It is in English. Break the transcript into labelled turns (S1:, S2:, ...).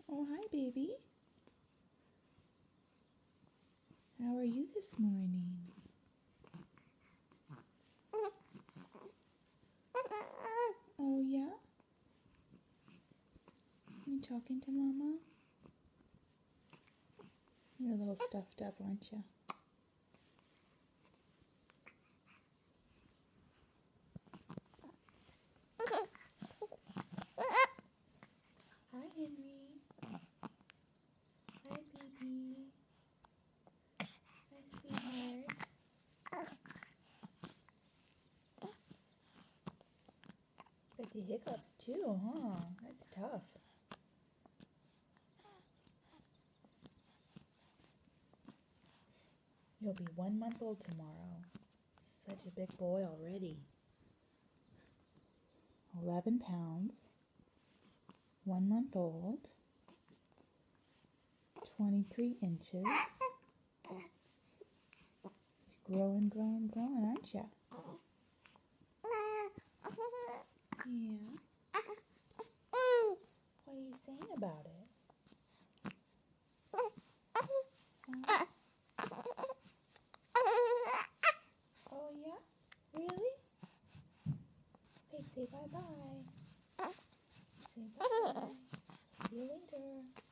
S1: Oh, hi, baby. How are you this morning? Oh, yeah? You talking to Mama? You're a little stuffed up, aren't you? Hi, Henry. Hi, baby. Hi, sweetheart. Got the hiccups too, huh? That's tough. You'll be 1 month old tomorrow. Such a big boy already. 11 pounds. 1 month old. 23 inches. It's growing, growing, growing, aren't you? Yeah. What are you saying about it? Oh, yeah? Really? Okay, say bye-bye. Say bye-bye. See you later.